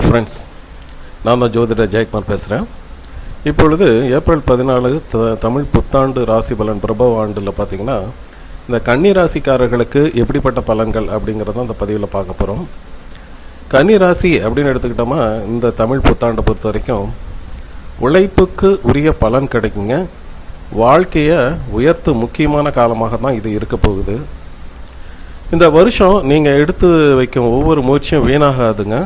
Friends, நான் தான் ஜோதிடர் ஜெயக்குமார் பேசுகிறேன். இப்பொழுது ஏப்ரல் 14 தமிழ் புத்தாண்டு ராசி பலன் பிரபவ ஆண்டில் பார்த்திங்கன்னா, இந்த கன்னி ராசிக்காரர்களுக்கு எப்படிப்பட்ட பலன்கள் அப்படிங்கிறத அந்த பதிவில் பார்க்க போகிறோம். கன்னி ராசி அப்படின்னு எடுத்துக்கிட்டோமா, இந்த தமிழ் புத்தாண்டை பொறுத்த வரைக்கும் உழைப்புக்கு உரிய பலன் கிடைக்குங்க. வாழ்க்கையை உயர்த்து முக்கியமான காலமாக தான் இது இருக்க போகுது. இந்த வருஷம் நீங்கள் எடுத்து வைக்கும் ஒவ்வொரு முயற்சியும் வீணாகாதுங்க.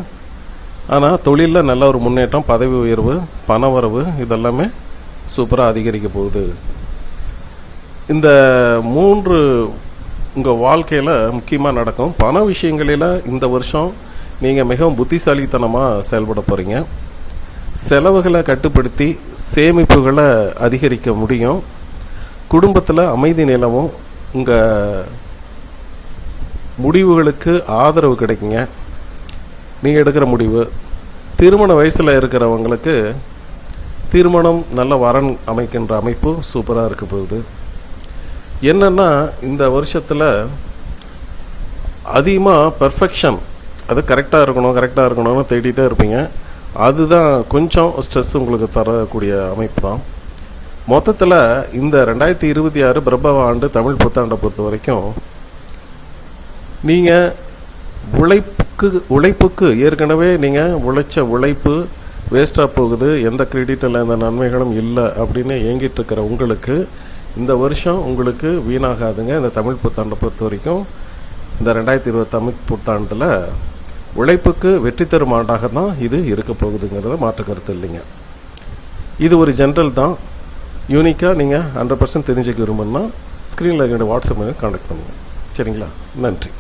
ஆனால் தொழிலில் நல்ல ஒரு முன்னேற்றம், பதவி உயர்வு, பணவரவு இதெல்லாமே சூப்பராக அதிகரிக்க போகுது. இந்த 3 உங்கள் வாழ்க்கையில் முக்கியமாக நடக்கும். பண விஷயங்களில் இந்த வருஷம் நீங்கள் மிகவும் புத்திசாலித்தனமாக செயல்பட போகிறீங்க. செலவுகளை கட்டுப்படுத்தி சேமிப்புகளை அதிகரிக்க முடியும். குடும்பத்தில் அமைதி நிலவும். உங்கள் முடிவுகளுக்கு ஆதரவு கிடைக்குங்க. நீங்கள் எடுக்கிற முடிவு, திருமண வயசில் இருக்கிறவங்களுக்கு திருமணம் நல்ல வரன் அமைக்கின்ற அமைப்பு சூப்பராக இருக்க போகுது. என்னென்னா, இந்த வருஷத்தில் அதிகமாக பெர்ஃபெக்ஷன், அது கரெக்டாக இருக்கணும்னு தேடிகிட்டே இருப்பீங்க. அதுதான் கொஞ்சம் ஸ்ட்ரெஸ் உங்களுக்கு தரக்கூடிய அமைப்பு தான். மொத்தத்தில் இந்த 2026 பிரபவ ஆண்டு தமிழ் புத்தாண்டை பொறுத்த வரைக்கும் நீங்கள் உழைப்புக்கு ஏற்கனவே நீங்கள் உழைச்ச உழைப்பு வேஸ்ட்டாக போகுது, எந்த கிரெடிட்டில் எந்த நன்மைகளும் இல்லை அப்படின்னு ஏங்கிட்டு இருக்கிற உங்களுக்கு இந்த வருஷம் உங்களுக்கு வீணாகாதுங்க. இந்த தமிழ் புத்தாண்டை பொறுத்த வரைக்கும் இந்த 2020 தமிழ் புத்தாண்டில் உழைப்புக்கு வெற்றி தரும் ஆண்டாக தான் இது இருக்க போகுதுங்கிறத மாற்று கருத்து இல்லைங்க. இது ஒரு ஜென்ரல் தான். யூனிக்காக நீங்கள் 100% தெரிஞ்சுக்க விரும்புன்னா ஸ்க்ரீனில் என்னோடய வாட்ஸ்அப் கான்டாக்ட் பண்ணுங்கள். சரிங்களா? நன்றி.